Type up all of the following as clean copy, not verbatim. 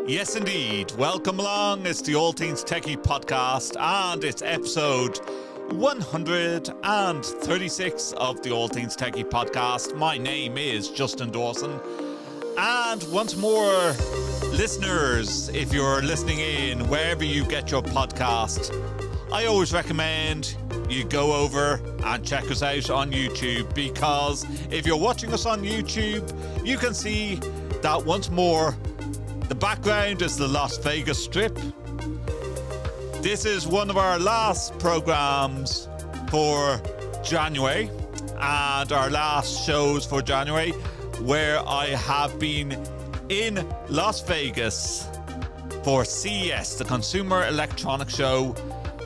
Yes, indeed. Welcome along. It's the All Things TechIE podcast, and it's episode 136 of the All Things TechIE podcast. My name is Justin Dawson. And once more, listeners, if you're listening in wherever you get your podcast, I always recommend you go over and check us out on YouTube, because if you're watching us on YouTube, you can see that once more, the background is the Las Vegas Strip. This is one of our last programs for January and our last shows for January, where I have been in Las Vegas for CES, the Consumer Electronics Show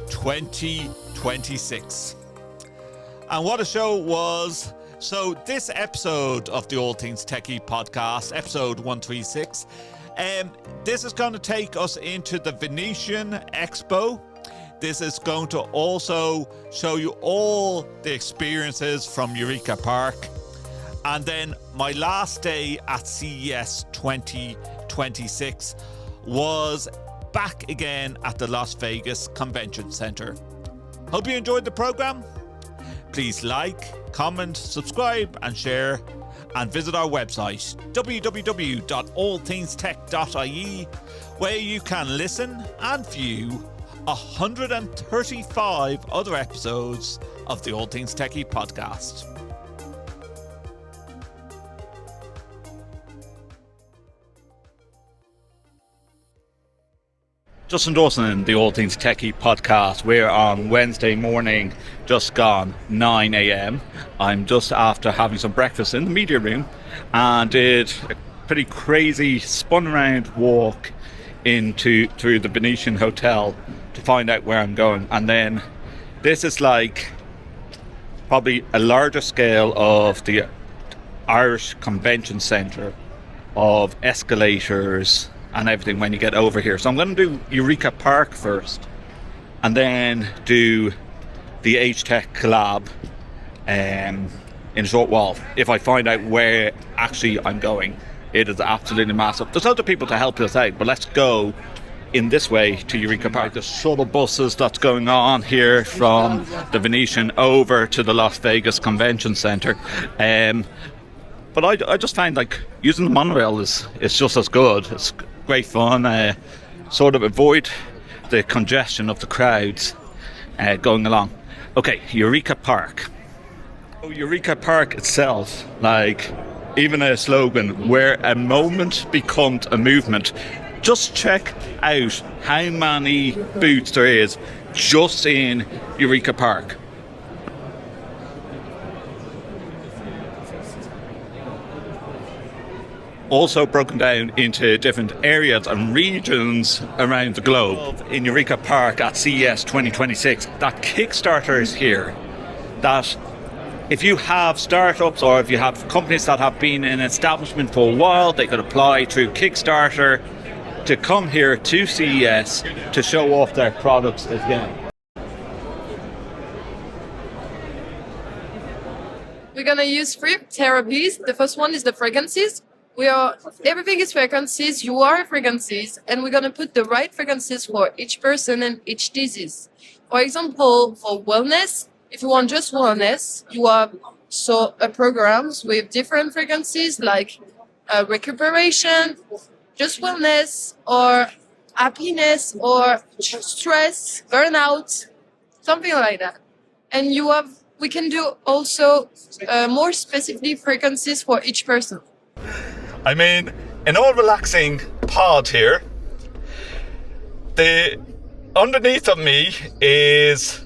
2026. And what a show was. So this episode of the All Things TechIE podcast, episode 136, this is going to take us into the Venetian Expo. This is going to also show you all the experiences from Eureka Park. And then my last day at CES 2026 was back again at the Las Vegas Convention Center. Hope you enjoyed the program. Please like, comment, subscribe and share, and visit our website www.allthingstech.ie, where you can listen and view 135 other episodes of the All Things TechIE podcast. Justin Dawson, the All Things TechIE podcast. We're on Wednesday morning, just gone 9 a.m. I'm just after having some breakfast in the media room and did a pretty crazy spun around walk through the Venetian hotel to find out where I'm going. And then this is like probably a larger scale of the Irish Convention Centre, of escalators and everything when you get over here. So I'm going to do Eureka Park first and then do the H-Tech collab in a short while, if I find out where actually I'm going. It is absolutely massive. There's other people to help us out, but let's go in this way to Eureka Park. The shuttle buses that's going on here from the Venetian over to the Las Vegas Convention Center. But I just find like using the monorail is just as good. It's great fun. Sort of avoid the congestion of the crowds going along. Okay, Eureka Park. Eureka Park itself, like even a slogan, where a moment becomes a movement. Just check out how many booths there is just in Eureka Park. Also broken down into different areas and regions around the globe. In Eureka Park at CES 2026, that Kickstarter is here. That if you have startups or if you have companies that have been in establishment for a while, they could apply through Kickstarter to come here to CES to show off their products again. We're gonna use three therapies. The first one is the fragrances. Everything is fragrances, you are fragrances, and we're going to put the right fragrances for each person and each disease. For example, for wellness, if you want just wellness, you have programs with different fragrances like recuperation, just wellness, or happiness, or stress, burnout, something like that. And we can do also more specifically fragrances for each person. I mean, an all relaxing pod here. The underneath of me is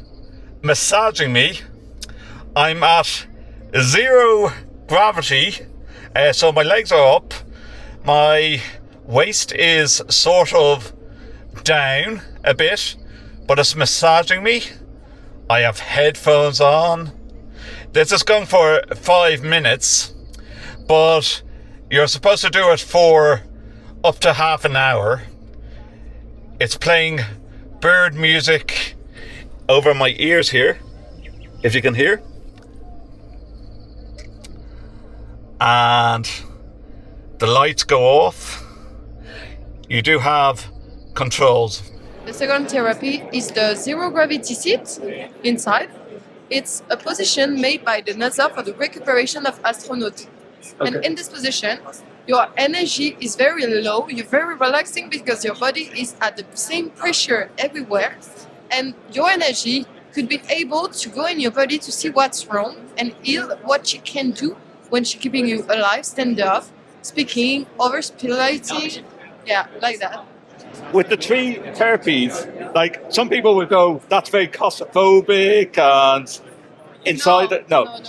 massaging me. I'm at zero gravity, so my legs are up. My waist is sort of down a bit, but it's massaging me. I have headphones on. This is going for 5 minutes, but you're supposed to do it for up to half an hour. It's playing bird music over my ears here, if you can hear. And the lights go off. you do have controls. The second therapy is the zero gravity seat inside. It's a position made by the NASA for the recuperation of astronauts. And in this position, your energy is very low, you're very relaxing because your body is at the same pressure everywhere. And your energy could be able to go in your body to see what's wrong and heal what you can do when she's keeping you alive, stand up, speaking, overspirating, yeah, like that. With the 3 therapies, like some people would go, that's very claustrophobic and inside no.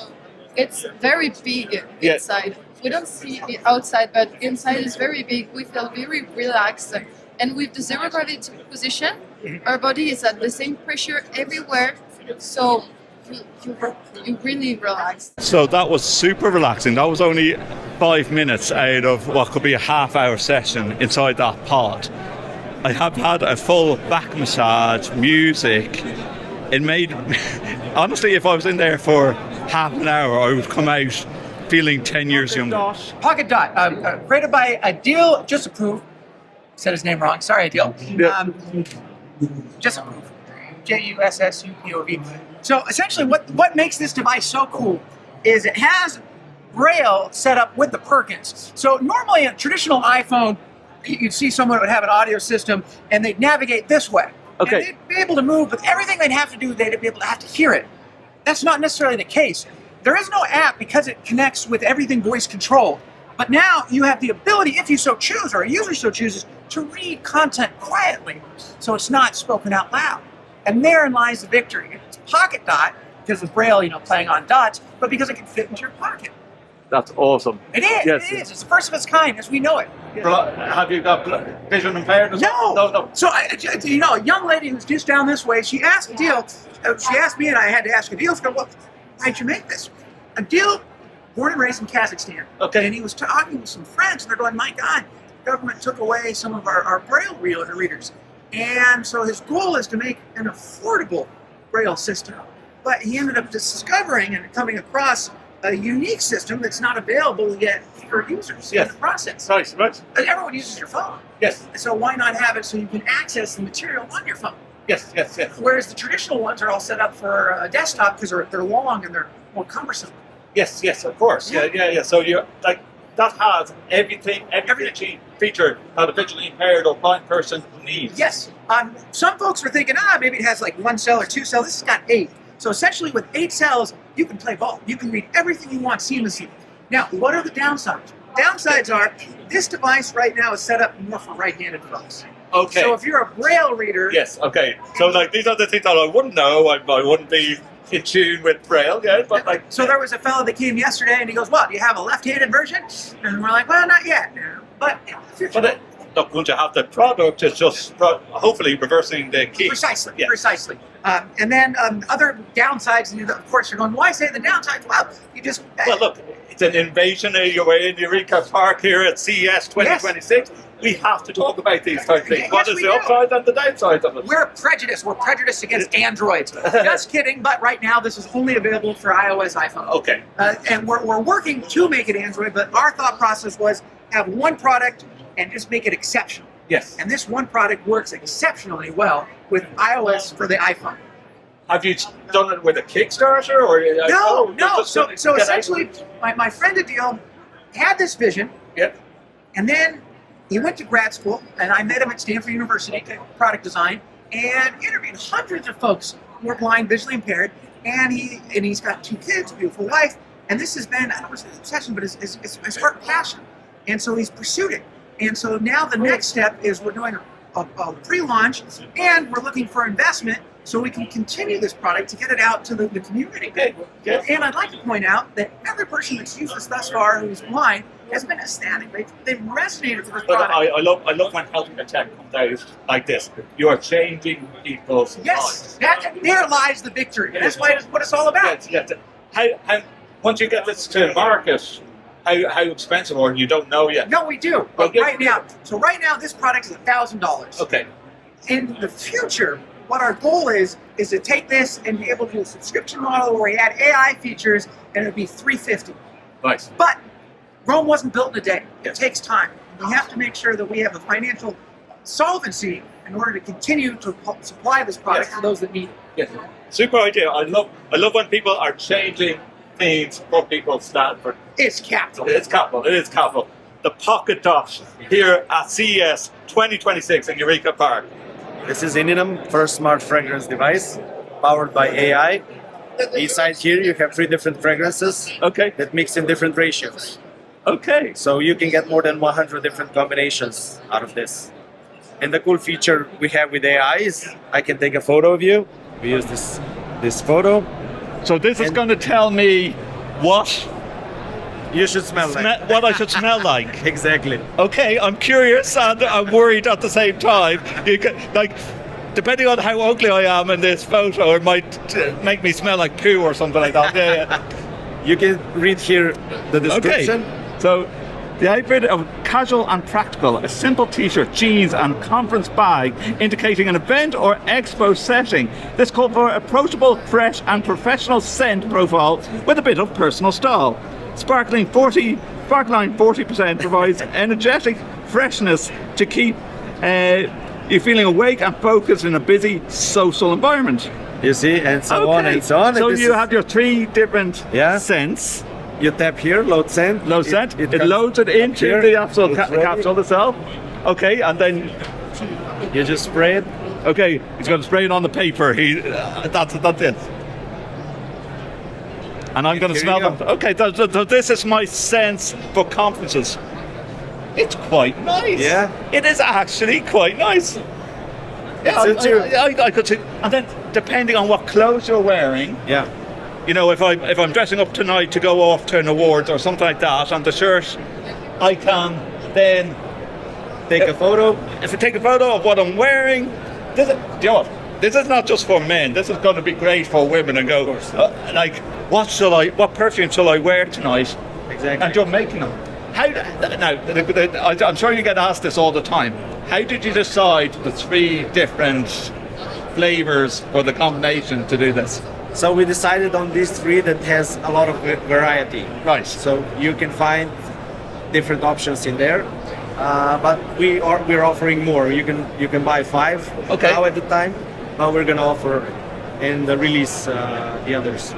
It's very big inside. We don't see the outside, but inside is very big. We feel very relaxed. And with the zero gravity position, our body is at the same pressure everywhere. So you really relax. So that was super relaxing. That was only 5 minutes out of what could be a half-hour session inside that pod. I have had a full back massage, music. It made, honestly, if I was in there for half an hour, I would come out feeling 10 years younger. Pocket Dot, created by Adil Jusupov. Said his name wrong. Sorry, Adil. Jusupov. Jussupov. So essentially, what makes this device so cool is it has Braille set up with the Perkins. So normally a traditional iPhone, you'd see someone would have an audio system and they'd navigate this way. Okay. And they'd be able to move, but everything they'd have to do, they'd be able to have to hear it. That's not necessarily the case. There is no app because it connects with everything voice controlled. But now you have the ability, if you so choose, or a user so chooses, to read content quietly, so it's not spoken out loud. And therein lies the victory. It's Pocket Dot because of Braille, playing on dots, but because it can fit into your pocket. That's awesome. It is. Yes. It is. It's the first of its kind as we know it. Have you got vision impaired as well? No. So, a young lady who's just down this way, she asked Adil, she asked me and I had to ask Adil, well, why'd you make this? Adil, born and raised in Kazakhstan. Okay. And he was talking with some friends and they're going, my God, the government took away some of our Braille readers. And so his goal is to make an affordable Braille system. But he ended up discovering and coming across a unique system that's not available yet for users in the process. Right. Everyone uses your phone. Yes. So why not have it so you can access the material on your phone? Yes. Whereas the traditional ones are all set up for a desktop because they're long and they're more cumbersome. Yes, of course. Yeah. So you that has everything feature that a visually impaired or blind person needs. Yes. Some folks were thinking, maybe it has like 1 cell or 2 cells. This has got 8. So essentially with 8 cells, you can play ball. You can read everything you want seamlessly. Now, what are the downsides? Downsides are, this device right now is set up more for right-handed folks. Okay. So if you're a Braille reader... Yes, okay. So these are the things that I wouldn't know. I wouldn't be in tune with Braille, but So there was a fellow that came yesterday and he goes, well, do you have a left-handed version? And we're like, well, not yet. But in the future... Look, once you have the product, it's just hopefully reversing the key. Precisely. And then other downsides, and of course you're going, why say the downsides? Well, you just... Well, look, it's an invasion of your way in Eureka Park here at CES 2026. Yes. We have to talk about these type of things. Yes, what is the upside and the downside of it? We're prejudiced. We're prejudiced against Androids. Just kidding, but right now this is only available for iOS, iPhone. Okay. And we're working to make it Android, but our thought process was have one product and just make it exceptional. Yes. And this one product works exceptionally well with iOS for the iPhone. Have you done it with a Kickstarter or? No. So essentially, my friend Adil had this vision. Yep. And then he went to grad school, and I met him at Stanford University, product design, and interviewed hundreds of folks who are blind, visually impaired, and he's got 2 kids, a beautiful wife, and this has been, I don't want to say obsession, but his heart passion. And so he's pursued it. And so now the next step is we're doing a pre-launch, and we're looking for investment so we can continue this product to get it out to the community. Okay. And I'd like to point out that every person that's used this thus far who's blind has been ecstatic. They've resonated with this product. I love when healthcare tech comes out like this. You are changing people's lives. There lies the victory. That's what it's all about. Yes. How once you get this to market, how expensive or you don't know yet? No, we do. But right now, this product is $1,000. Okay. In the future, what our goal is to take this and be able to do a subscription model where we add AI features, and it would be $350. Nice. But Rome wasn't built in a day. It takes time. We have to make sure that we have the financial solvency in order to continue to supply this product to those that need it. Yeah. Super idea. I love when people are changing things for people's Stanford. It's capital. It is capital. It is capital. The Pocket Dot here at CES 2026 in Eureka Park. This is Inum, first smart fragrance device powered by AI. Inside here you have 3 different fragrances Okay. that mix in different ratios. Okay. So you can get more than 100 different combinations out of this. And the cool feature we have with AI is I can take a photo of you. We use this photo. So this is going to tell me what You should smell like. what I should smell like. Exactly. Okay, I'm curious and I'm worried at the same time. You can, like, depending on how ugly I am in this photo, it might make me smell like poo or something like that. Yeah. You can read here the description. Okay. So, the hybrid of casual and practical, a simple t-shirt, jeans and conference bag indicating an event or expo setting. This called for approachable, fresh and professional scent profile with a bit of personal style. Sparkling 40% provides energetic freshness to keep you feeling awake and focused in a busy social environment. You see, and so on and so on. So And this you is- have your 3 different Yeah. scents. You tap here, load scent. Load scent. It comes loads it up into here. the actual It's ready. capsule itself. Okay, and then You just spray it. okay, he's going to spray it on the paper. That's it. And I'm going to Here smell you them. Okay, so this is my sense for conferences. It's quite nice. Yeah. It is actually quite nice. Yeah, Suits you. I could see. And then depending on what clothes you're wearing, Yeah. you know, if I'm dressing up tonight to go off to an awards or something like that, on the shirt, I can then Take a photo. if I take a photo of what I'm wearing, do you know what? This is not just for men. This is going to be great for women and go like, what perfume shall I wear tonight? Exactly. And you're making them. How now? I'm sure you get asked this all the time. How did you decide the 3 different flavors for the combination to do this? So we decided on these 3 that has a lot of variety. Right. So you can find different options in there, but we're offering more. You can buy 5 Okay. now at the time, but we're gonna offer and release the others.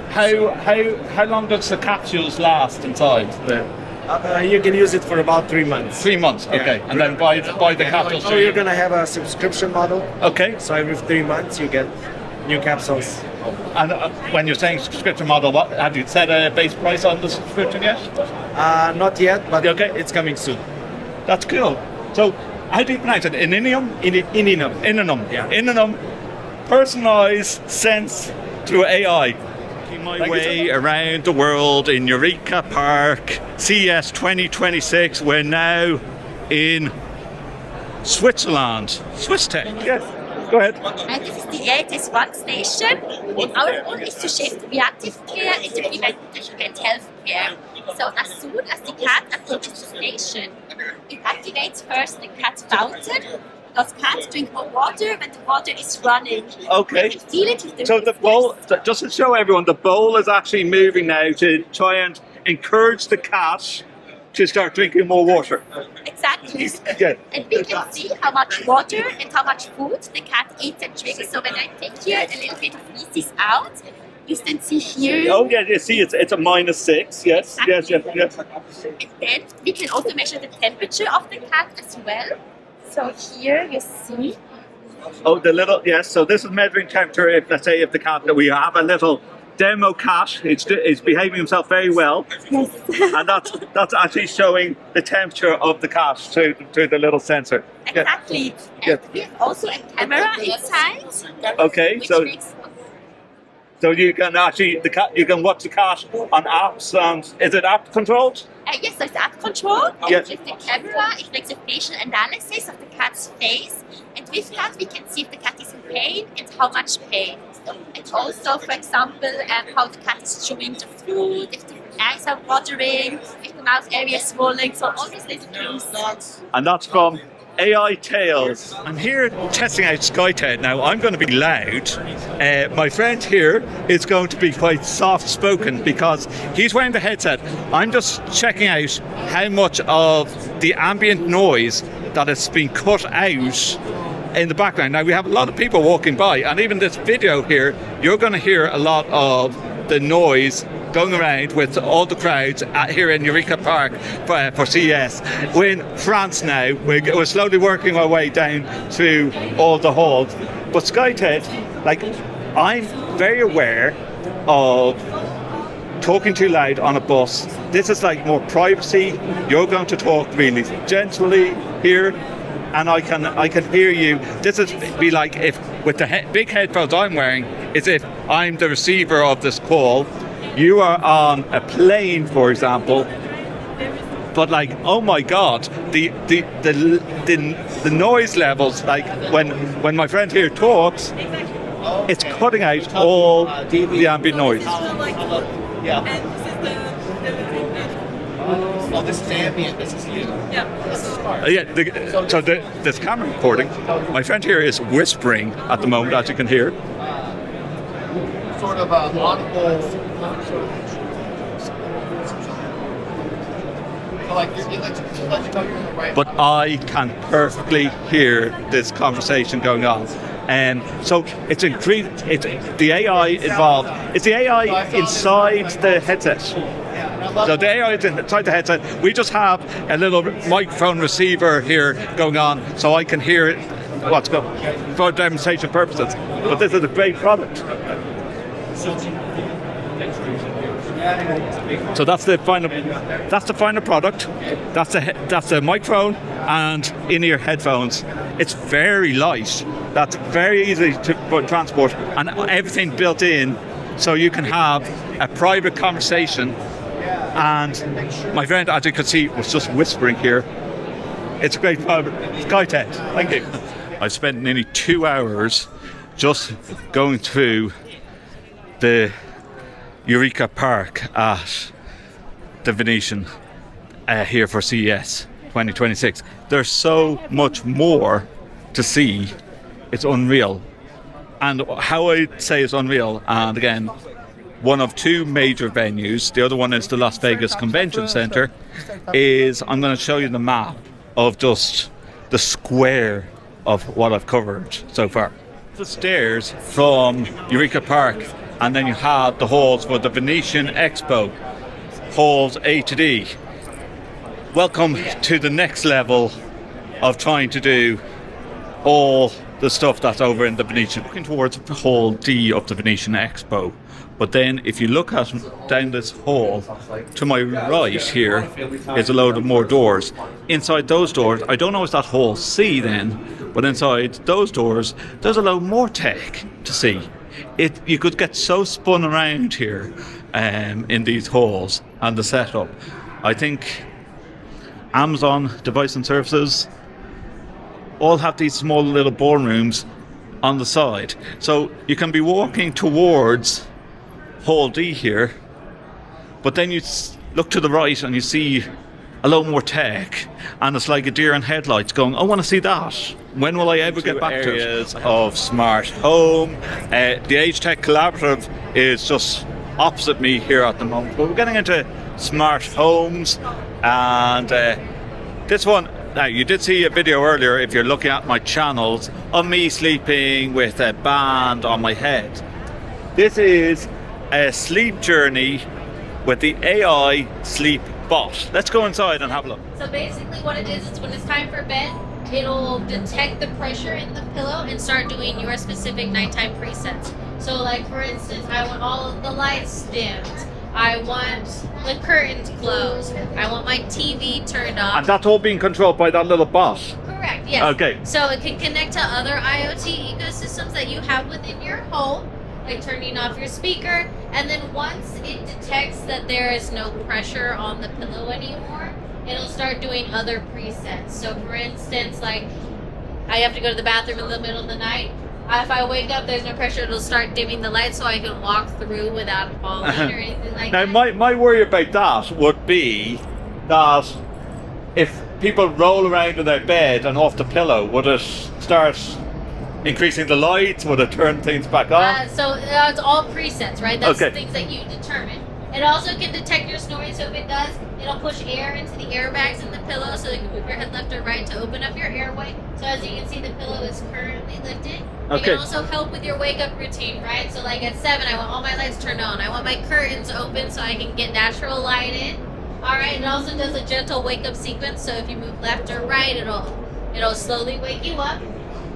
How long does the capsules last inside? You can use it for about 3 months. 3 months. Okay, and then buy the capsules. So you're gonna have a subscription model. Okay. So every 3 months you get new capsules. And when you're saying subscription model, what have you set a base price on the subscription yet? Not yet, but Okay. it's coming soon. That's cool. So, how do you pronounce it? Inum? Inum. Inum. Yeah. Inum. Personalised sense through AI. My way around the world in Eureka Park, CES 2026. We're now in Switzerland. Swiss Tech. Yes. Go ahead. And this is the ATS1 station. And our goal is to shift reactive care into preventative health care. So as soon as the cat approaches the station, it activates first the cat fountain, because cats drink more water when the water is running. Okay. You can feel it with the So the bowl, just to show everyone, the bowl is actually moving now to try and encourage the cat to start drinking more water. Exactly. Yeah. And we can see how much water and how much food the cat eats and drinks. So when I take here a little bit of feces out, you can see here. Oh yeah, you see, it's a -6. Yes, yes, yes, yes. And then we can also measure the temperature of the cat as well. So here you see. Oh, the little, yes. So this is measuring temperature. If let's say if the cat that we have a little demo cat, it's behaving himself very well, Yes. and that's actually showing the temperature of the cat to the little sensor. Yeah. Exactly. And Yeah. we have also a camera inside. Okay, Which so makes so you can actually you can watch the cat on apps, and is it app controlled? yes, there's app control. And Yes. with the camera, it makes a facial analysis of the cat's face. And with that, we can see if the cat is in pain and how much pain. And also, for example, how the cat is chewing the food, if the eyes are watering, if the mouth area is swollen. So all these little things. And that's from AI Tales. I'm here testing out SkyTed. Now, I'm going to be loud. My friend here is going to be quite soft-spoken because he's wearing the headset. I'm just checking out how much of the ambient noise that it's been cut out in the background. Now we have a lot of people walking by, and even this video here, you're going to hear a lot of the noise going around with all the crowds here in Eureka Park for CES. We're in France now. We're slowly working our way down through all the halls. But SkyTed, like, I'm very aware of talking too loud on a bus. This is like more privacy. You're going to talk really gently here, and I can hear you. This is be like if with the big headphones I'm wearing, is if I'm the receiver of this call. You are on a plane, for example, but like, oh my God, the noise levels, like when my friend here talks, it's cutting out all the ambient noise. Yeah. Oh, this is ambient. This is you. Yeah. So this camera recording, my friend here is whispering at the moment, as you can hear. Sort of audible. But I can perfectly hear this conversation going on. So it's increased. It's the AI involved. Is the AI inside the headset? So the AI is inside the headset. We just have a little microphone receiver here going on, so I can hear it. What's going for demonstration purposes. But this is a great product. So that's the final product. That's the microphone and in-ear headphones. It's very light. That's very easy to transport, and everything built in, so you can have a private conversation. And my friend, as you can see, was just whispering here. It's a great product. SkyTed. Thank you. I've spent nearly 2 hours just going through the Eureka Park at the Venetian here for CES 2026. There's so much more to see. It's unreal. And how I say it's unreal, and again, one of two major venues, the other one is the Las Vegas Convention Center, is I'm going to show you the map of just the square of what I've covered so far. The stairs from Eureka Park, and then you have the halls for the Venetian Expo, halls A to D. Welcome to the next level of trying to do all the stuff that's over in the Venetian. Looking towards hall D of the Venetian Expo. But then if you look at down this hall, to my right here is a load of more doors. Inside those doors, I don't know if that's hall C then, but inside those doors, there's a load more tech to see. You could get so spun around here in these halls and the setup. I think Amazon Device and Services all have these small little ballrooms on the side. So you can be walking towards Hall D here, but then you look to the right and you see a lot more tech, and it's like a deer in headlights going, I want to see that. When will I ever get back to it? Areas of smart home. The Age Tech Collaborative is just opposite me here at the moment, but we're getting into smart homes, and this one, now you did see a video earlier, if you're looking at my channels, of me sleeping with a band on my head. This is a sleep journey with the AI sleep bot. Let's go inside and have a look. So basically what it is when it's time for bed, it'll detect the pressure in the pillow and start doing your specific nighttime presets. So like for instance, I want all of the lights dimmed. I want the curtains closed. I want my TV turned off. And that's all being controlled by that little bot? Correct, yes. Okay. So it can connect to other IoT ecosystems that you have within your home, like turning off your speaker, and then once it detects that there is no pressure on the pillow anymore, it'll start doing other presets. So for instance, like I have to go to the bathroom in the middle of the night. If I wake up, there's no pressure, it'll start dimming the light so I can walk through without falling or anything like now, that. Now my worry about that would be that if people roll around in their bed and off the pillow, would it start increasing the lights? Would it turn things back on? So it's all presets, right? That's okay. Things that you determine. It also can detect your snoring, so if it does, It'll push air into the airbags in the pillow so you can move your head left or right to open up your airway. So as you can see, the pillow is currently lifted. It Okay. can also help with your wake up routine, right? So like at 7, I want all my lights turned on. I want my curtains open so I can get natural light in. All right, it also does a gentle wake up sequence. So if you move left or right, it'll slowly wake you up.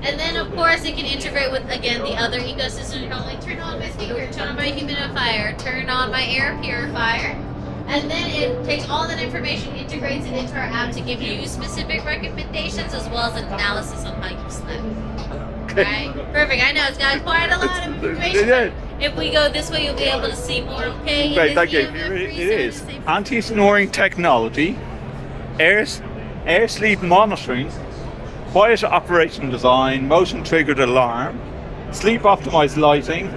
And then, of course, it can integrate with, again, the other ecosystem. You know, like turn on my speaker, turn on my humidifier, turn on my air purifier. And then it takes all that information, integrates it into our app to give you specific recommendations as well as analysis on how you slept. Right? Perfect. I know it's got quite a lot of information. Yeah. If we go this way, you'll be able to see more. Okay. Great, thank you. It is anti-snoring technology, air sleep monitoring, quiet operation design, motion triggered alarm, sleep optimized lighting,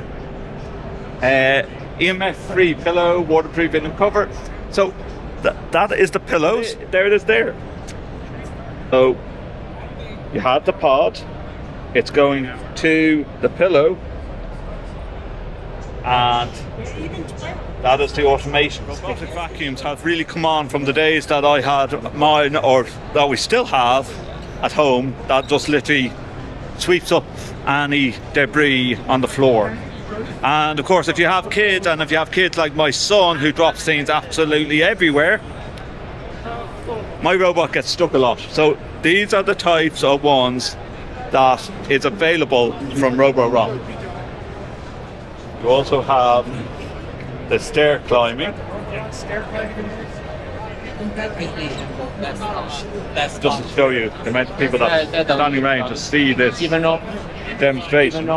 EMF free pillow, waterproof Inum cover. So that is the pillows. There it is there. So you have the pod. It's going to the pillow, and that is the automation. Robotic vacuums have really come on from the days that I had mine, or that we still have at home, that just literally sweeps up any debris on the floor. And of course, if you have kids, and if you have kids like my son who drops things absolutely everywhere, my robot gets stuck a lot. So these are the types of ones that is available from Roborock. You also have the stair climbing. Just to show you the amount of people that are standing around to see this demonstration.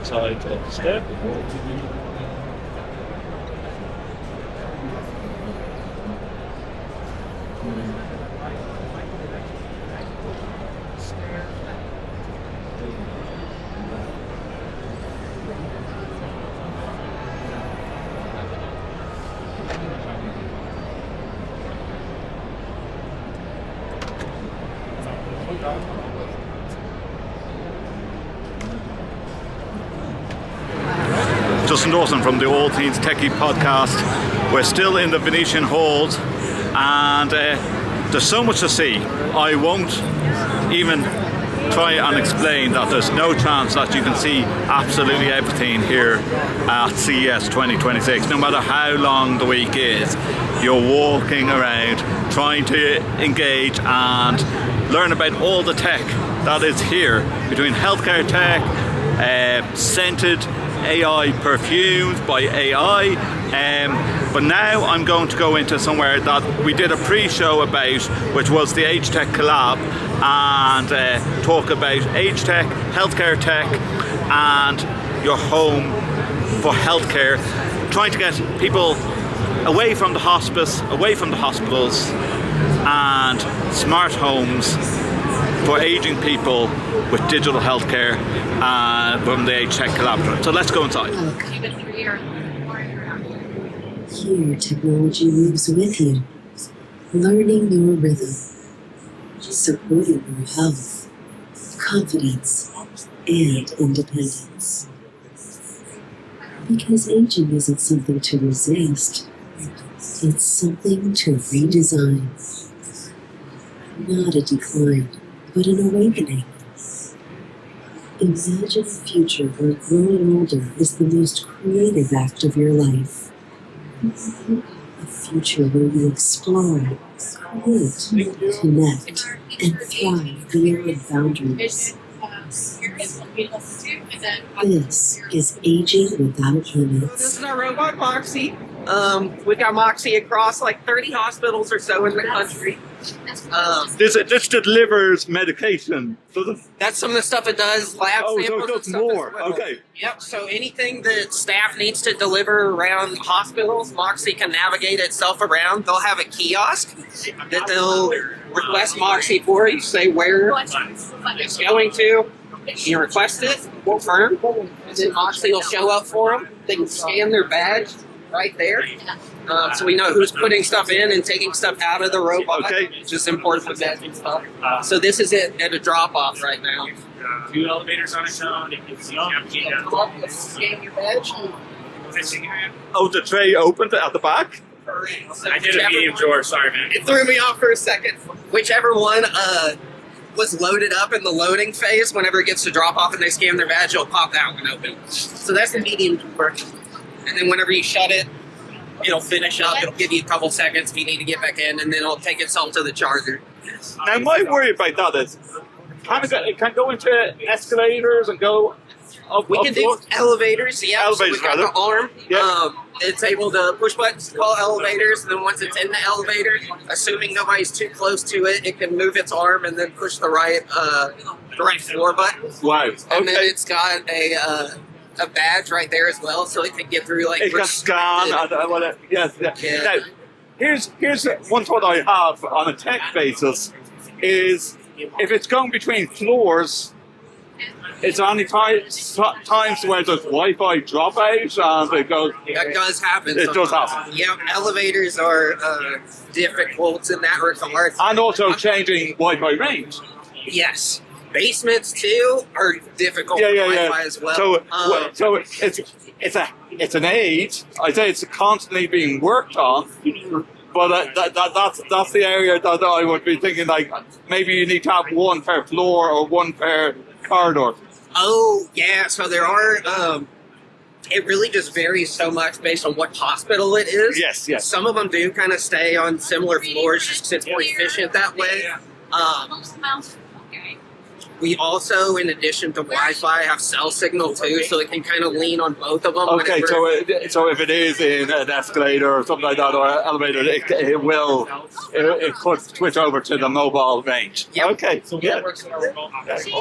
Side of the step. Justin Dawson from the All Things TechIE podcast. We're still in the Venetian halls, and there's so much to see. I won't even try and explain that there's no chance that you can see absolutely everything here at CES 2026. No matter how long the week is, you're walking around trying to engage and learn about all the tech that is here, between healthcare tech, scented AI perfumes by AI, but now I'm going to go into somewhere that we did a pre-show about, which was the Age Tech Collab, and talk about age tech, healthcare tech, and your home for healthcare, trying to get people away from the hospice, away from the hospitals, and smart homes for aging people with digital healthcare from the Age Tech Collaborative. So let's go inside. Here, technology moves with you, learning your rhythm, supporting your health, confidence, and independence. Because aging isn't something to resist, it's something to redesign. Not a decline, but an awakening. Imagine a future where growing older is the most creative act of your life. A future where you explore, create, connect, and thrive beyond boundaries. This is aging without limits. This is our robot Moxy. We've got Moxy across like 30 hospitals or so in the country. This delivers medication, does it? That's some of the stuff it does. Lab Oh, so samples it and does stuff more. as well. Okay. Yep. So anything that staff needs to deliver around hospitals, Moxy can navigate itself around. They'll have a kiosk that they'll request Moxy for. You say where it's going to. You request it, confirm, and then Moxy will show up for them. They can scan their badge right there. So we know who's putting stuff in and taking stuff out of the robot, Okay. which is important for that and stuff. So this is it at a drop-off right now. 2 elevators on its own. It gives you Come up, scan your badge. Oh, the tray opened at the back? I did a medium drawer, sorry man. It threw me off for a second. Whichever one was loaded up in the loading phase, whenever it gets to drop off and they scan their badge, it'll pop that one open. So that's the medium drawer. And then whenever you shut it, it'll finish up. It'll give you a couple seconds if you need to get back in, and then it'll take itself to the charger. Now, my worry about that is, it can go into escalators and go up. We can do elevators, yeah. Elevators, so we got rather. the arm. Yeah. It's able to push buttons to call elevators, and then once it's in the elevator, assuming nobody's too close to it, it can move its arm and then push the right floor button. Wow. And then Okay. it's got a badge right there as well, so it can get through like It can scan and whatever. Yes. Yeah. Now, here's one thought I have on a tech basis is if it's going between floors, it's only times where there's Wi-Fi dropout and it goes. That does happen. It does sometimes. happen. Yeah, elevators are difficult in that regard. And also changing Wi-Fi range. Yes. Basements too are difficult Yeah, for yeah, Wi-Fi yeah. as well. So it's an aid. I say it's constantly being worked on. But that's the area that I would be thinking, like, maybe you need to have one per floor or one per corridor. Oh, yeah, so there are, it really just varies so much based on what hospital it is. Yes, yes. Some of them do kind of stay on similar floors just 'cause it's more efficient that way. We also, in addition to Wi-Fi, have cell signal too, so it can kind of lean on both of them. Okay, whenever- so if it is in an escalator or something like that, or an elevator, it could switch over to the mobile range. Yep. Okay, yeah. She's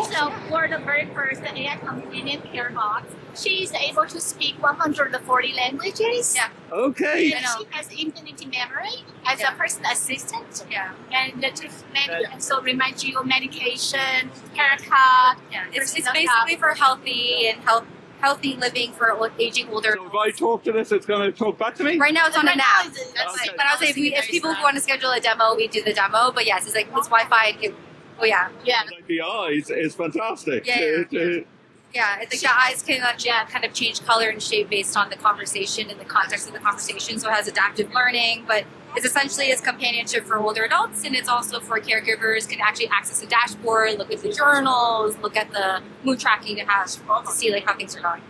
for the very first AI companion care box. She's able to speak 140 languages. Yeah. Okay. And she has infinity memory as a personal assistant. Yeah. And to so remind you of medication, haircut. Yeah. It's personal basically for healthy living for aging older. So if I talk to this, it's going to talk back to me? Right now it's on an app. Okay. But I'll say if people want to schedule a demo, we do the demo. But yes, it's like it's Wi-Fi. Oh yeah. Yeah. Like the eyes is fantastic. Yeah. Yeah, it's like the eyes can kind of change color and shape based on the conversation and the context of the conversation. So it has adaptive learning, but it's essentially it's companionship for older adults, and it's also for caregivers can actually access the dashboard, look at the journals, look at the mood tracking it has to see like how things are going.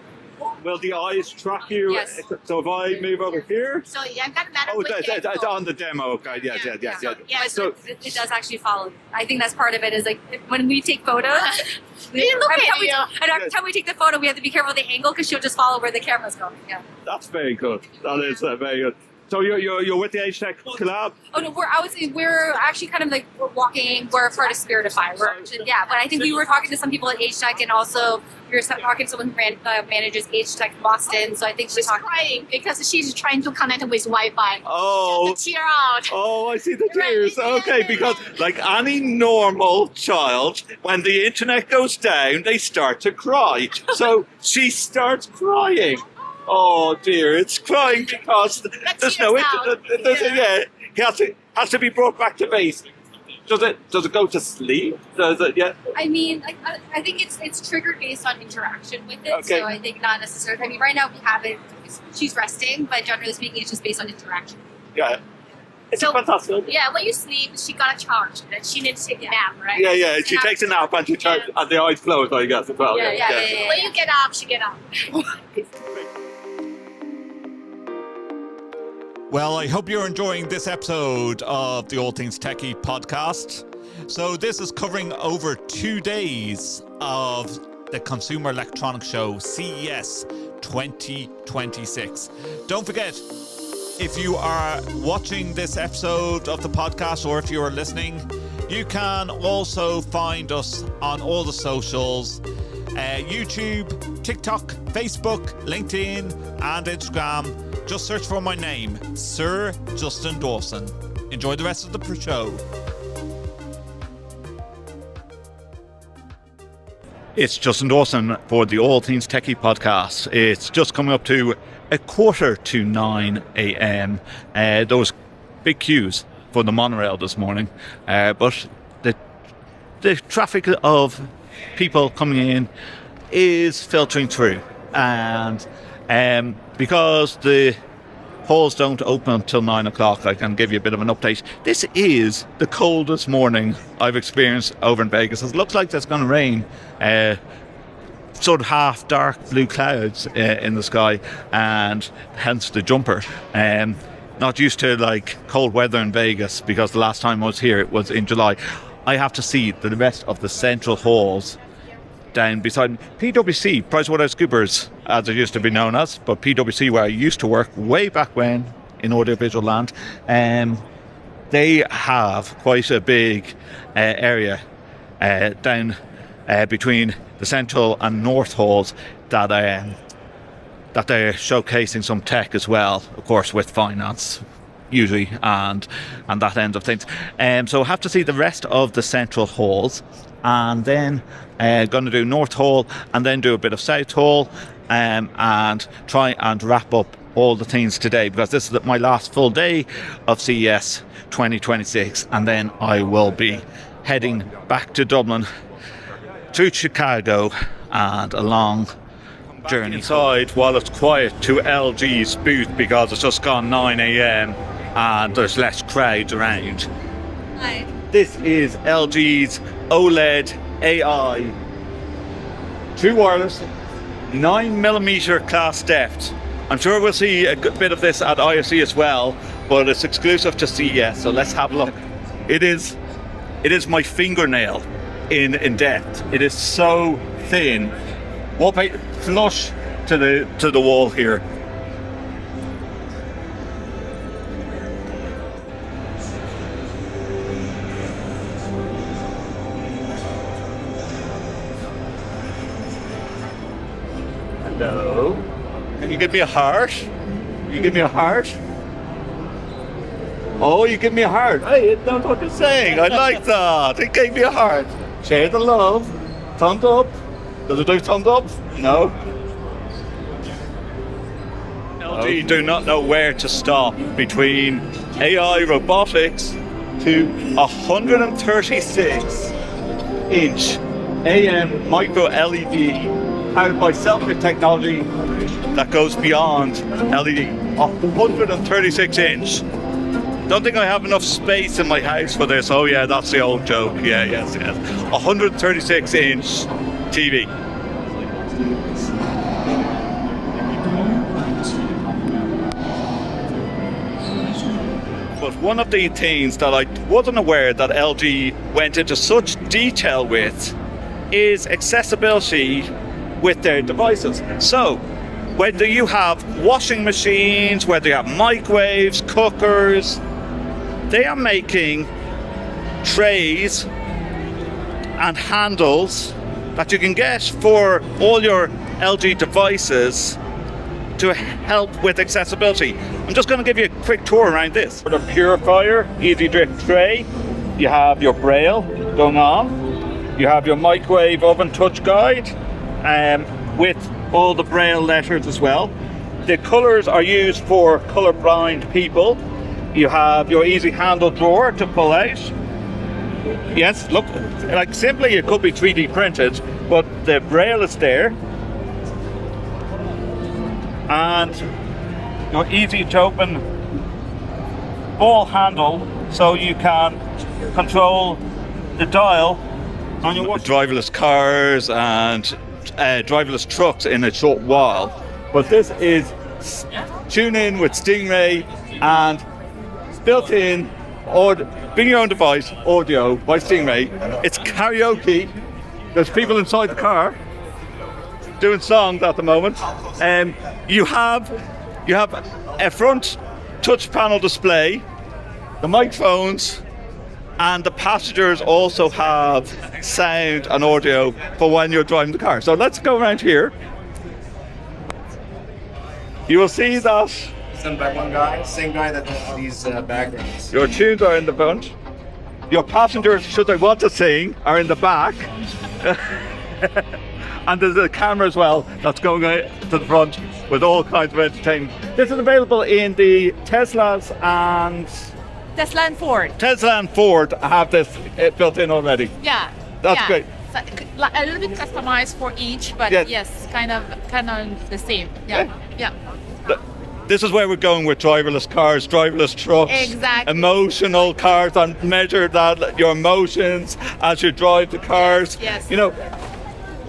Will the eyes track you? Yes. So if I move over here? So I've got that. Oh, it's on the demo. Okay, yes. Yeah, So- it does actually follow. I think that's part of it. Is like when we take photos. look every at time we- you. and every time we take the photo, we have to be careful of the angle because she'll just follow where the camera's going. Yeah. That's very good. That is very good. So you're with the H-Tech collab? Oh no, I would say we're actually kind of like we're walking. We're part of Spiritify. Yeah, but I think we were talking to some people at H-Tech, and also we were talking to someone who manages H-Tech Boston. So I think She's crying because she's trying to connect with Wi-Fi. Oh. Just to cheer out. Oh, I see the tears. Okay, because like any normal child, when the internet goes down, they start to cry. So she starts crying. Oh dear, it's crying because there's no internet. It has to be brought back to base. Does it go to sleep? Does it? Yeah. I mean, I think it's triggered based on interaction with it. Okay. So I think not necessarily. I mean, right now we have it. She's resting, but generally speaking, it's just based on interaction. Yeah. It's So- fantastic. Yeah, when you sleep, she got a charge that she needs to take a nap, right? Yeah. She takes a nap and she turns and the eyes closed, I guess, as well. Yeah. When you get up, she get up. Well, I hope you're enjoying this episode of the All Things TechIE podcast. So this is covering over 2 days of the Consumer Electronics Show CES 2026. Don't forget, If you are watching this episode of the podcast or if you are listening, you can also find us on all the socials, YouTube, TikTok, Facebook, LinkedIn and Instagram. Just search for my name, Sir Justin Dawson. Enjoy the rest of the show. It's Justin Dawson for the All Things TechIE podcast. It's just coming up to 8:45 a.m. Those big queues for the monorail this morning, but the traffic of people coming in is filtering through, and because the halls don't open until 9 o'clock, I can give you a bit of an update. This is the coldest morning I've experienced over in Vegas. It looks like it's going to rain. Sort of half dark blue clouds in the sky, and hence the jumper. Not used to like cold weather in Vegas because the last time I was here it was in July. I have to see the rest of the central halls down beside PwC, PricewaterhouseCoopers, as it used to be known as, but PwC, where I used to work way back when in audiovisual land. They have quite a big area down between the central and north halls that they're showcasing some tech as well, of course, with finance usually and that end of things. So I have to see the rest of the central halls, and then going to do North Hall and then do a bit of South Hall, and try and wrap up all the things today, because this is my last full day of CES 2026, and then I will be heading back to Dublin through Chicago and a long journey inside while it's quiet to LG's booth, because it's just gone 9 a.m. and there's less crowds around. Hi. This is LG's OLED AI true wireless 9mm class depth. I'm sure we'll see a good bit of this at IFC as well, but it's exclusive to CES, so let's have a look. It is my fingernail in depth. It is so thin, wallpaper flush to the wall here. Hello. Can you give me a heart? You give me a heart? Oh, you give me a heart. Hey, that's what you're saying. I like that. It gave me a heart. Share the love. Thumbs up. Does it do thumbs up? No. LG do not know where to stop between AI robotics to 136-inch AM micro LED powered by self-fit technology that goes beyond LED. 136-inch. Don't think I have enough space in my house for this. Oh yeah, that's the old joke. Yeah, yes. 136-inch TV. But one of the things that I wasn't aware that LG went into such detail with is accessibility with their devices. So, whether you have washing machines, whether you have microwaves, cookers, they are making trays and handles that you can get for all your LG devices to help with accessibility. I'm just going to give you a quick tour around this. For the purifier, easy drip tray, you have your Braille going on, you have your microwave oven touch guide, with all the Braille letters as well. The colours are used for colour-blind people. You have your easy handle drawer to pull out. Yes, look, like simply it could be 3D printed, but the Braille is there. And your easy to open ball handle, so you can control the dial on your watch. Driverless cars and driverless trucks in a short while, but this is tune in with Stingray and built in or bring your own device audio by Stingray. It's karaoke. There's people inside the car doing songs at the moment. You have a front touch panel display, the microphones, and the passengers also have sound and audio for when you're driving the car. So let's go around here. You will see that Sent by one guy, same guy that does these backgrounds. your tunes are in the front. Your passengers, should they want to sing, are in the back. And there's a camera as well that's going out to the front with all kinds of entertainment. This is available in the Teslas and Tesla and Ford. Tesla and Ford have this built in already. Yeah. That's yeah. great. So, a little bit customized for each, but Yeah. yes, kind of the same. Yeah. Yeah. This is where we're going with driverless cars, driverless trucks, Exactly. emotional cars, and measure that your emotions as you drive the cars. Yes. You know,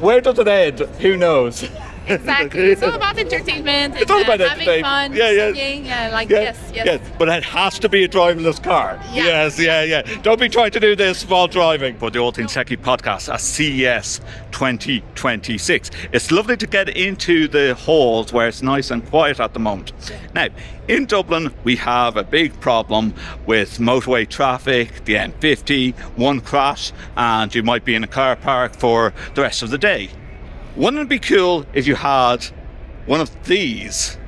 where does it end? Who knows? Exactly. It's all about entertainment. It's all about having entertainment. fun, Yeah, yeah. singing, like Yeah, yes. But it has to be a driverless car. Yeah. Yes. Don't be trying to do this while driving. For the All Things Techie podcast at CES 2026. It's lovely to get into the halls where it's nice and quiet at the moment. Now, in Dublin, we have a big problem with motorway traffic, the M50, one crash, and you might be in a car park for the rest of the day. Wouldn't it be cool if you had one of these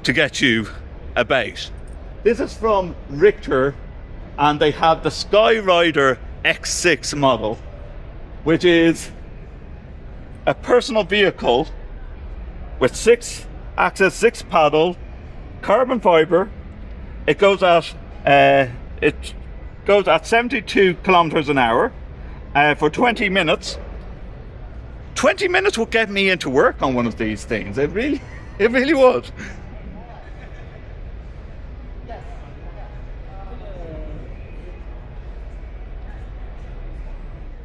to get you about? This is from Richter, and they have the Skyrider X6 model, which is a personal vehicle with 6-axis, 6-paddle, carbon fiber. It goes at 72 kilometers an hour for 20 minutes. 20 minutes would get me into work on one of these things. It really would.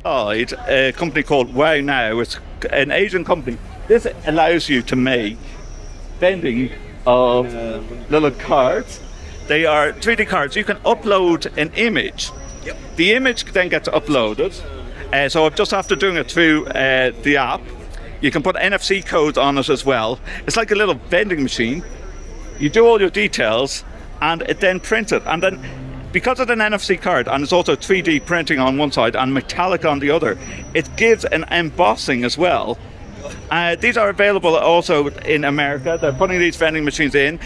Oh, it's a company called Wow Now. It's an Asian company. This allows you to make vending of little cards. They are 3D cards. You can upload an image. Yep. The image then gets uploaded. So just after doing it through the app, you can put NFC codes on it as well. It's like a little vending machine. You do all your details, and it then prints it. And then, because it's an NFC card, and it's also 3D printing on one side and metallic on the other, it gives an embossing as well. These are available also in America. They're putting these vending machines in.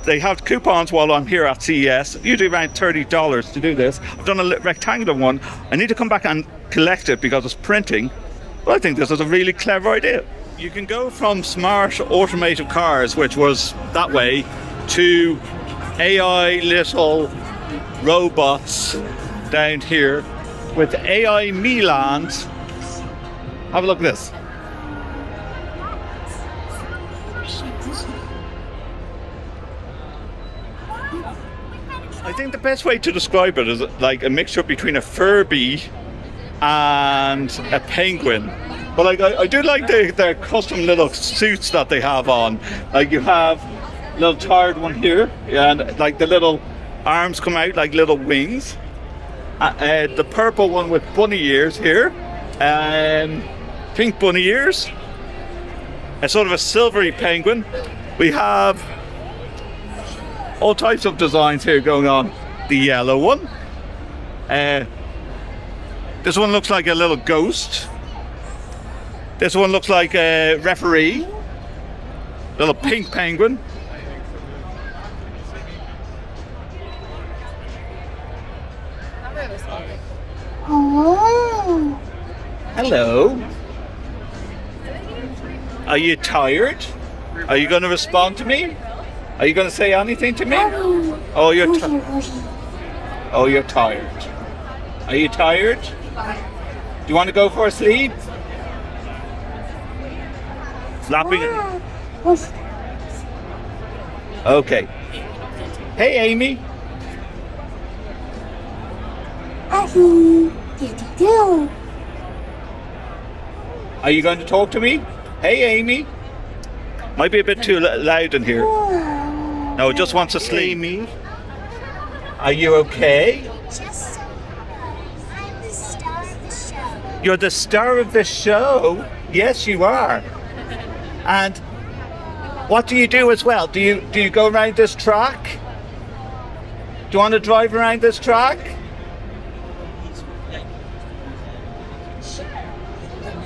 They have coupons while I'm here at CES, usually around $30 to do this. I've done a rectangular one. I need to come back and collect it because it's printing. But I think this is a really clever idea. You can go from smart automated cars, which was that way, to AI little robots down here with AI Milan. Have a look at this. I think the best way to describe it is like a mixture between a Furby and a penguin. But like I do like their custom little suits that they have on. Like you have a little tired one here, and like the little arms come out like little wings. The purple one with bunny ears here, pink bunny ears. A sort of a silvery penguin. We have all types of designs here going on. The yellow one. This one looks like a little ghost. This one looks like a referee. Little pink penguin. Oh. Hello. Are you tired? Are you going to respond to me? Are you going to say anything to me? Oh, you're tired. Are you tired? Do you want to go for a sleep? Flapping. Okay. Hey, Amy. Are you going to talk to me? Hey, Amy. Might be a bit too loud in here. No, just wants to sleep. Amy, are you okay? I'm the star of the show. You're the star of the show. Yes, you are. And What do you do as well? Do you go around this track? Do you want to drive around this track?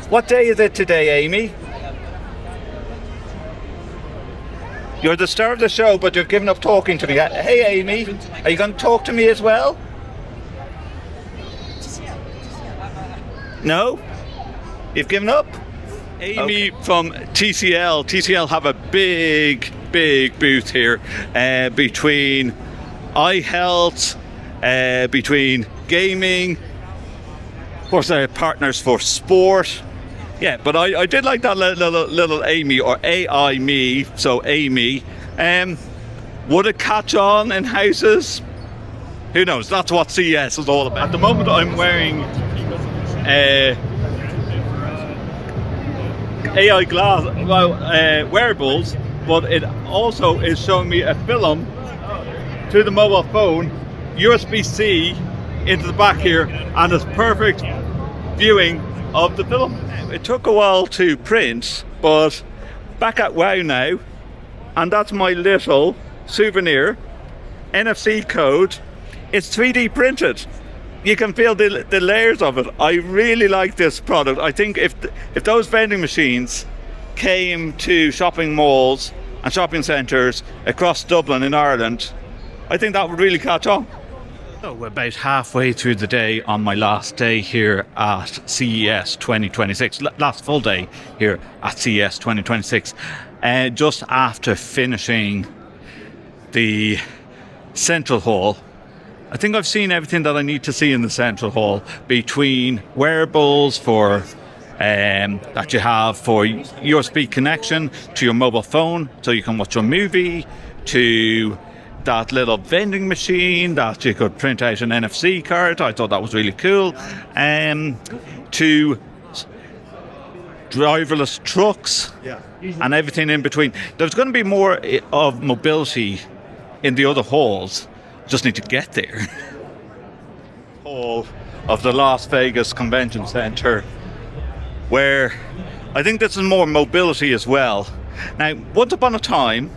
What day is it today, Amy? You're the star of the show, but you've given up talking to me. Hey, Amy, are you going to talk to me as well? No? You've given up? Amy from TCL. TCL have a big booth here between eye health, between gaming, of course, partners for sport. Yeah, but I did like that little Amy, or AI me, so Amy. Would it catch on in houses? Who knows? That's what CES is all about. At the moment, I'm wearing AI glass, wearables, but it also is showing me a film to the mobile phone, USB-C into the back here, and it's perfect viewing of the film. It took a while to print, but back at WOW now, and that's my little souvenir NFC code. It's 3D printed. You can feel the layers of it. I really like this product. I think if those vending machines came to shopping malls and shopping centres across Dublin in Ireland, I think that would really catch on. So we're about halfway through the day on my last day here at CES 2026. Last full day here at CES 2026. Just after finishing the Central Hall, I think I've seen everything that I need to see in the Central Hall, between wearables for that you have for USB connection to your mobile phone so you can watch your movie, to that little vending machine that you could print out an NFC card. I thought that was really cool. To driverless trucks and everything in between. There's going to be more of mobility in the other halls. Just need to get there. Hall of the Las Vegas Convention Center, where I think this is more mobility as well. Now, once upon a time,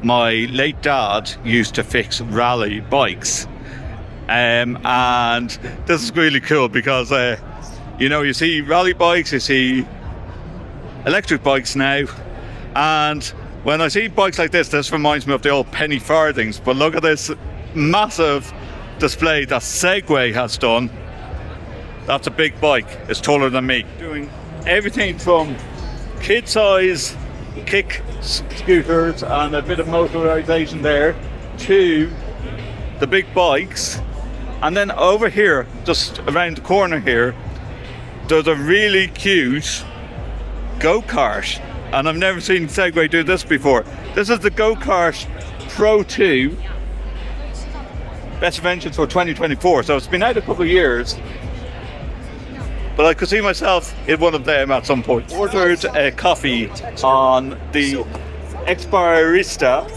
my late dad used to fix rally bikes, and this is really cool because you see rally bikes, you see electric bikes now, and when I see bikes like this reminds me of the old penny farthings. But look at this massive display that Segway has done. That's a big bike. It's taller than me. Doing everything from kid size kick scooters and a bit of motorization there, to the big bikes. And then over here, just around the corner here, there's a really cute Go-Kart. And I've never seen Segway do this before. This is the Go-Kart Pro 2 Best Inventions for 2024. So it's been out a couple of years, but I could see myself in one of them at some point. Ordered a coffee on the Barista,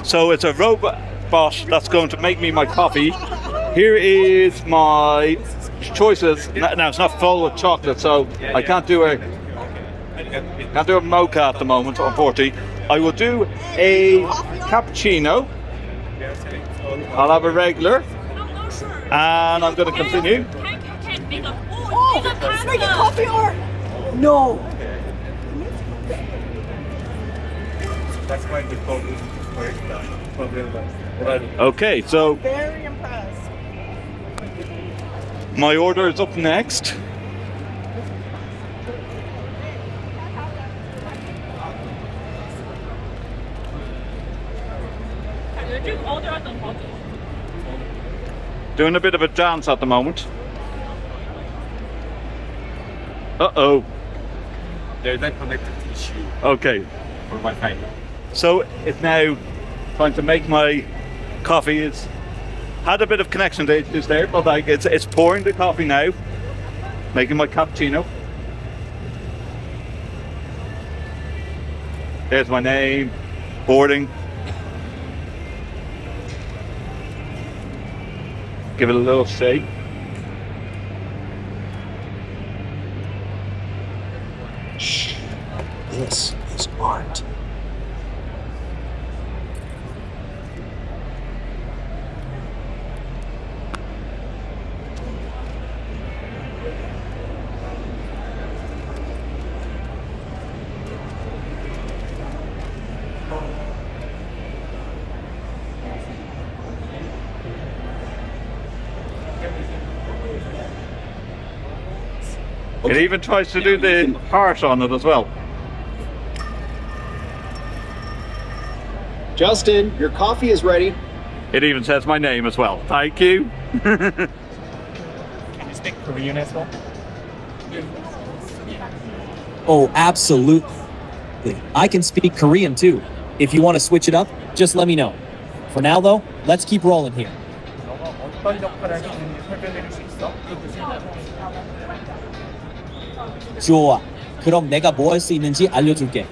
so it's a robot that's going to make me my coffee. Here is my choices. Now it's not full of chocolate, so I can't do a mocha at the moment, unfortunately. I will do a cappuccino. I'll have a regular, and I'm going to continue. Make a coffee or no? That's why we call it. Okay, so Very impressed. my order is up next. Doing a bit of a dance at the moment. Uh-oh. There's that connected issue. Okay. Or Wi-Fi. So it's now trying to make my coffee. It's had a bit of connection issues there, but like it's pouring the coffee now, making my cappuccino. There's my name, boarding. Give it a little shake. This is art. It even tries to do the heart on it as well. Justin, your coffee is ready. It even says my name as well. Thank you. Can you speak Korean as well? Oh, absolutely. I can speak Korean too. If you want to switch it up, just let me know. For now though, let's keep rolling here. 어떤 역할을 하시는지 설명해 줄 수 있어? 좋아. 그럼 내가 뭐 할 수 있는지 알려줄게.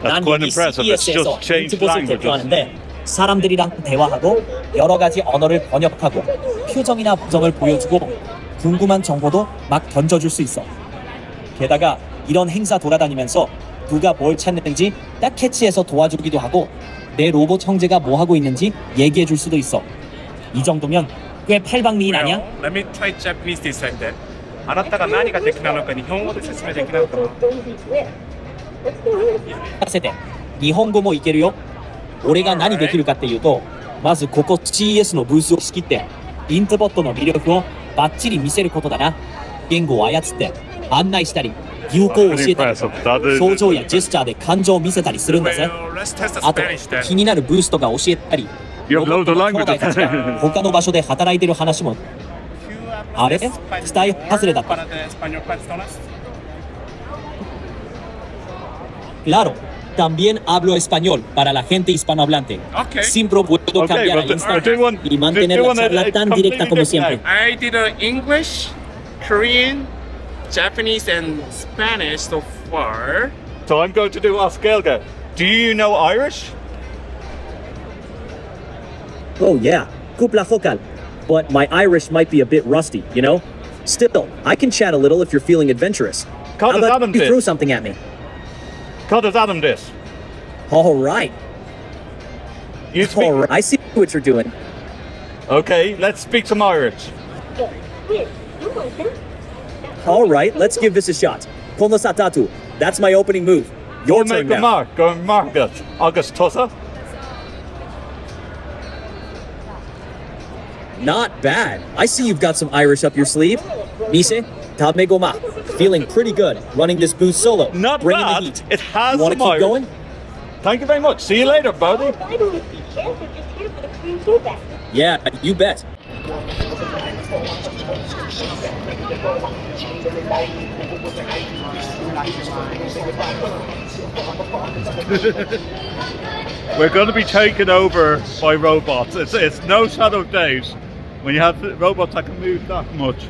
That's 난 quite 여기 impressive. It's CES에서 just changed 인트봇을 languages. 대표하는데 사람들이랑 대화하고 여러 가지 언어를 번역하고 표정이나 부정을 보여주고 궁금한 정보도 막 던져줄 수 있어. 게다가 이런 행사 돌아다니면서 누가 뭘 찾는지 딱 캐치해서 도와주기도 하고 내 로봇 형제가 뭐 하고 있는지 얘기해 줄 수도 있어. 이 정도면 꽤 팔방미인 아니야? Let me try Japanese this time then. あなたが何ができないのか日本語で説明できないのかな。せて日本語もいけるよ。俺が何できるかっていうと、まずここ CES のブースを仕切ってイントボットの魅力をバッチリ見せることだな。言語を操って案内したり流行を教えたり表情やジェスチャーで感情を見せたりするんだぜ。あと気になるブーストが教えたりロボットの兄弟たちが他の場所で働いてる話も。あれ伝え外れだった。Claro, también hablo español para la gente hispanohablante. Siempre puedo cambiar al instante y mantener la charla tan directa como siempre. I did English, Korean, Japanese, and Spanish so far. So I'm going to do Oskelga. Do you know Irish? Oh yeah, cupla focal. But my Irish might be a bit rusty, you know? Still, I can chat a little if you're feeling adventurous. How about you throw something at me? Cut us Adam this. All right. All right. I see what you're doing. Okay, let's speak some Irish. All right, let's give this a shot. Como satatu. That's my opening move. Your turn now. Go market. August Tussa. Not bad. I see you've got some Irish up your sleeve. Mise, Tame Goma. Feeling pretty good running this booth solo. Not bringing bad. the heat. It has you want to some keep Irish. going? Thank you very much. See you later, buddy. Yeah, you bet. We're going to be taken over by robots. It's no shadow of doubt when you have robots that can move that much.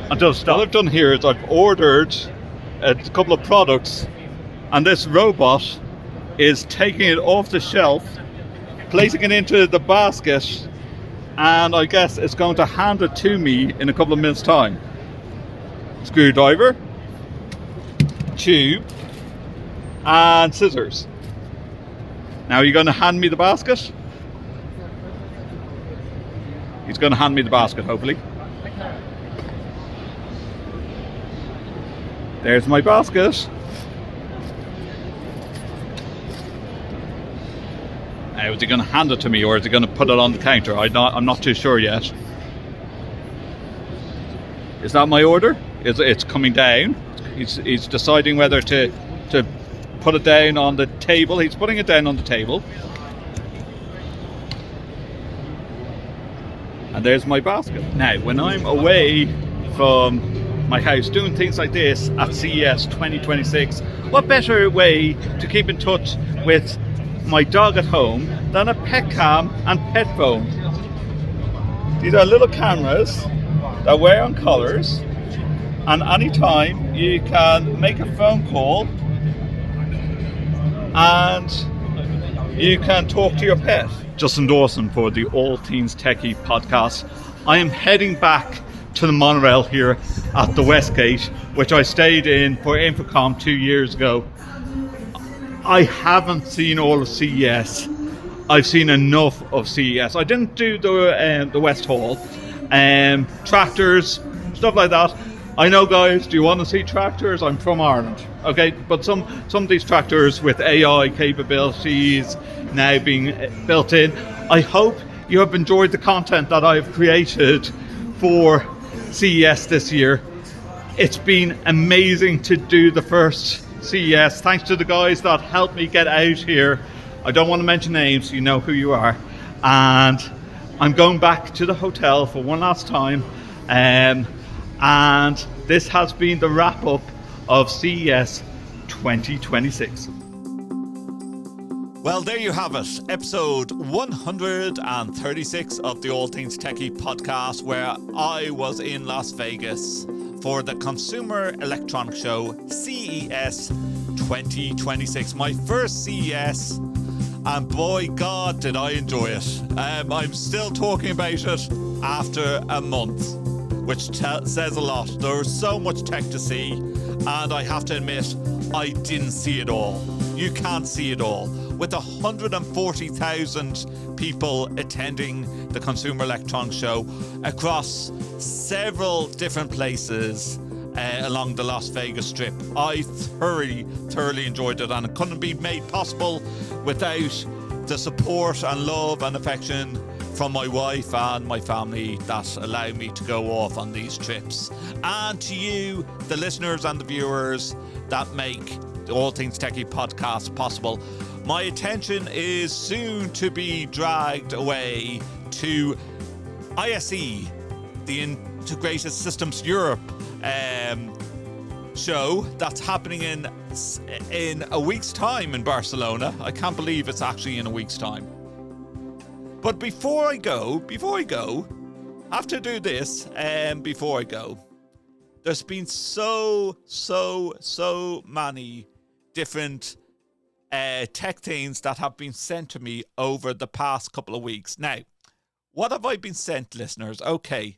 And just what I've done here is I've ordered a couple of products, and this robot is taking it off the shelf, placing it into the basket, and I guess it's going to hand it to me in a couple of minutes' time. Screwdriver, tube, and scissors. Now, are you going to hand me the basket? He's going to hand me the basket, hopefully. There's my basket. Now, is he going to hand it to me, or is he going to put it on the counter? I'm not too sure yet. Is that my order? It's coming down. He's deciding whether to put it down on the table. He's putting it down on the table. And there's my basket. Now, when I'm away from my house doing things like this at CES 2026, what better way to keep in touch with my dog at home than a pet cam and pet phone? These are little cameras that wear on collars, and anytime you can make a phone call and you can talk to your pet. Justin Dawson for the All Things TechIE podcast. I am heading back to the monorail here at the Westgate, which I stayed in for Infocom 2 years ago. I haven't seen all of CES. I've seen enough of CES. I didn't do the West Hall. Tractors, stuff like that. I know, guys, do you want to see tractors? I'm from Ireland, okay? But some of these tractors with AI capabilities now being built in, I hope you have enjoyed the content that I've created for CES this year. It's been amazing to do the first CES. Thanks to the guys that helped me get out here. I don't want to mention names, you know who you are. And I'm going back to the hotel for one last time. And this has been the wrap up of CES 2026. Well, there you have it, episode 136 of the All Things Techie podcast, where I was in Las Vegas for the Consumer Electronics Show CES 2026, my first CES, and boy God did I enjoy it. I'm still talking about it after a month, which says a lot. There was so much tech to see, and I have to admit, I didn't see it all. You can't see it all. With 140,000 people attending the Consumer Electronics Show across several different places along the Las Vegas Strip, I thoroughly enjoyed it, and it couldn't be made possible without the support and love and affection from my wife and my family that allow me to go off on these trips. And to you, the listeners and the viewers that make the All Things Techie podcast possible. My attention is soon to be dragged away to ISE, the Integrated Systems Europe show that's happening in a week's time in Barcelona. I can't believe it's actually in a week's time. But before I go, I have to do this before I go. There's been so many different tech things that have been sent to me over the past couple of weeks. Now, what have I been sent, listeners? Okay.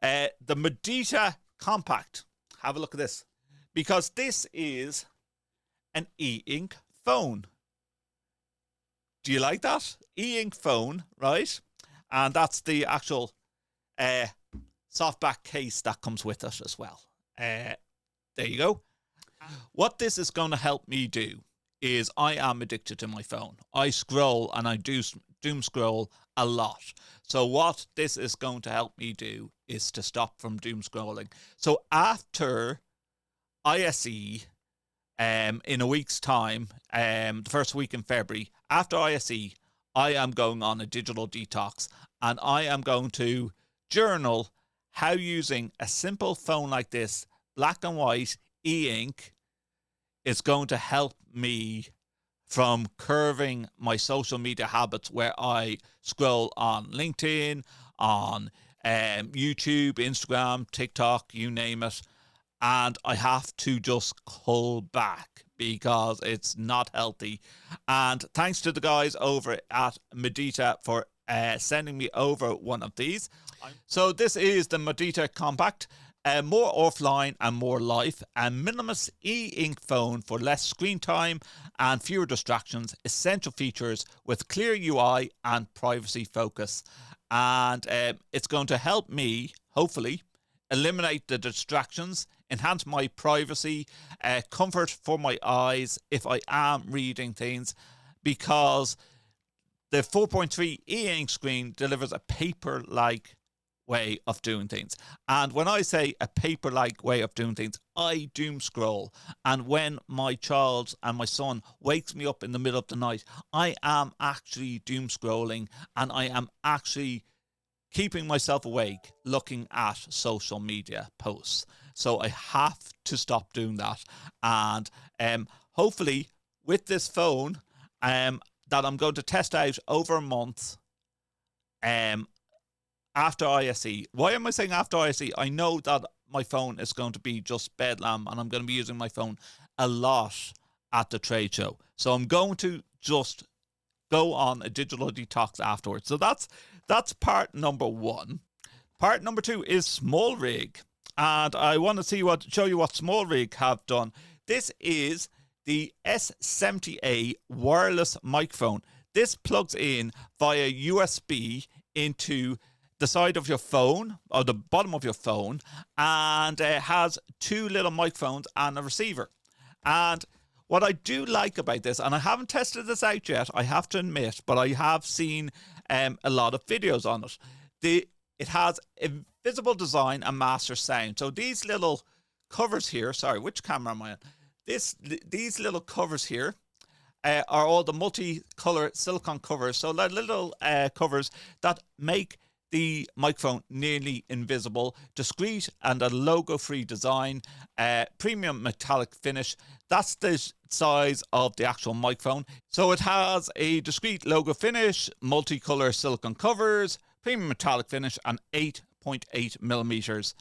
The Meda Compact. Have a look at this. Because this is an e-ink phone. Do you like that? E-ink phone, right? And that's the actual softback case that comes with it as well. There you go. What this is going to help me do is I am addicted to my phone. I scroll, and I do doom scroll a lot. So what this is going to help me do is to stop from doom scrolling. So after ISE, in a week's time, the first week in February, after ISE, I am going on a digital detox, and I am going to journal how using a simple phone like this, black and white, e-ink, is going to help me from curving my social media habits, where I scroll on LinkedIn, on YouTube, Instagram, TikTok, you name it. And I have to just cull back because it's not healthy. And thanks to the guys over at Meda for sending me over one of these. So this is the Meda Compact. More offline and more life, a minimalist e-ink phone for less screen time and fewer distractions, essential features with clear UI and privacy focus. And it's going to help me, hopefully, eliminate the distractions, enhance my privacy, comfort for my eyes if I am reading things, because the 4.3 e-ink screen delivers a paper-like way of doing things. And when I say a paper-like way of doing things, I doom scroll. And when my child and my son wakes me up in the middle of the night, I am actually doom scrolling, and I am actually keeping myself awake looking at social media posts. So I have to stop doing that. And hopefully with this phone that I'm going to test out over a month, after ISE. Why am I saying after ISE? I know that my phone is going to be just bedlam, and I'm going to be using my phone a lot at the trade show. So I'm going to just go on a digital detox afterwards. So that's part number one. Part number two is SmallRig. And I want to show you what SmallRig have done. This is the S70A wireless microphone. This plugs in via USB into the side of your phone, or the bottom of your phone, and has two little microphones and a receiver. And what I do like about this, and I haven't tested this out yet, I have to admit, but I have seen a lot of videos on it. It has a visible design and master sound. So these little covers here, sorry, which camera am I on? These little covers here are all the multicolor silicone covers. So they're little covers that make the microphone nearly invisible, discreet and a logo-free design, premium metallic finish. That's the size of the actual microphone. So it has a discreet logo finish, multicolor silicone covers, premium metallic finish, and 8.8 millimeters.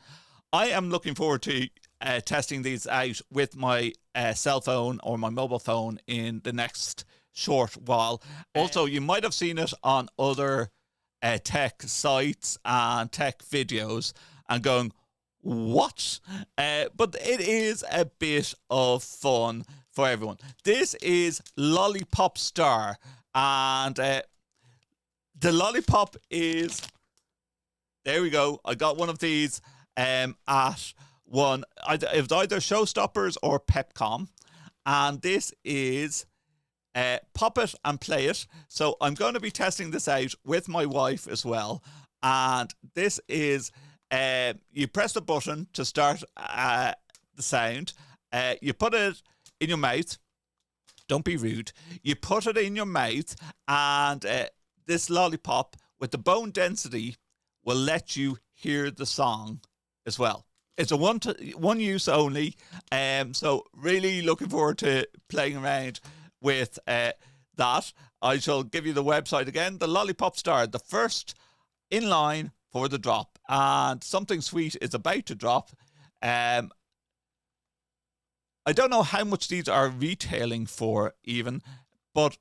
I am looking forward to testing these out with my cell phone or my mobile phone in the next short while. Also, you might have seen it on other tech sites and tech videos and going, what? But it is a bit of fun for everyone. This is Lollipop Star, and the Lollipop is, there we go. I got one of these at one, it was either Showstoppers or Pepcom, and this is Pop It and Play It. So I'm going to be testing this out with my wife as well. And this is, you press the button to start the sound. You put it in your mouth. Don't be rude. You put it in your mouth, and this lollipop with the bone density will let you hear the song as well. It's a one use only. So really looking forward to playing around with that. I shall give you the website again. The Lollipop Star, the first in line for the drop, and something sweet is about to drop. I don't know how much these are retailing for even, but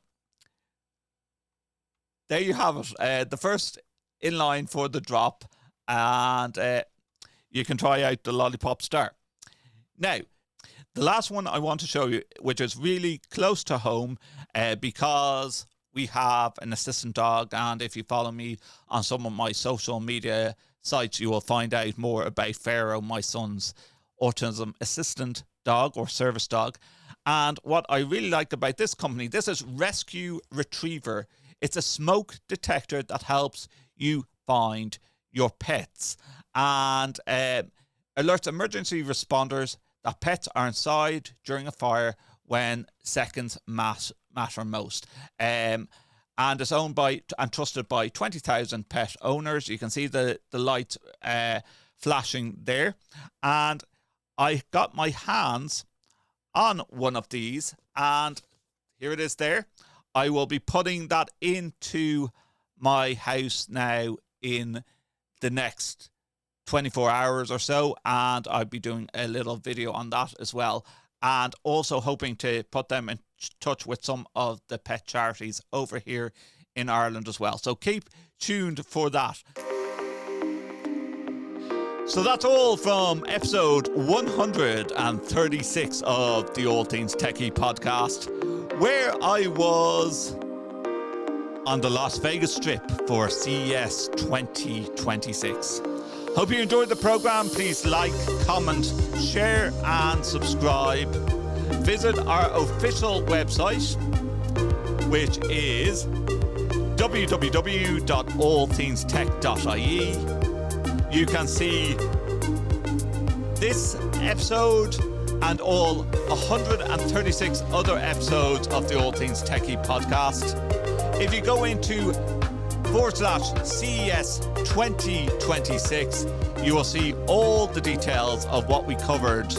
there you have it. The first in line for the drop, and you can try out the Lollipop Star. Now, the last one I want to show you, which is really close to home, because we have an assistant dog, and if you follow me on some of my social media sites, you will find out more about Pharaoh, my son's autism assistant dog or service dog. And what I really like about this company, this is Rescue Retriever. It's a smoke detector that helps you find your pets, and alerts emergency responders that pets are inside during a fire when seconds matter most. And it's owned by and trusted by 20,000 pet owners. You can see the light flashing there. And I got my hands on one of these, and here it is there. I will be putting that into my house now in the next 24 hours or so, and I'll be doing a little video on that as well, and also hoping to put them in touch with some of the pet charities over here in Ireland as well. So keep tuned for that. So that's all from episode 136 of the All Things TechIE podcast, where I was on the Las Vegas Strip for CES 2026. Hope you enjoyed the program. Please like, comment, share, and subscribe. Visit our official website, which is www.allthingstech.ie. You can see this episode and all 136 other episodes of the All Things TechIE podcast. If you go into /CES 2026, you will see all the details of what we covered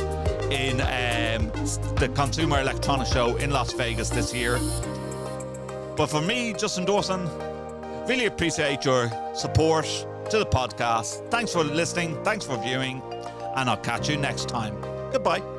in the Consumer Electronics Show in Las Vegas this year. But for me, Justin Dawson, really appreciate your support to the podcast. Thanks for listening, thanks for viewing, and I'll catch you next time. Goodbye.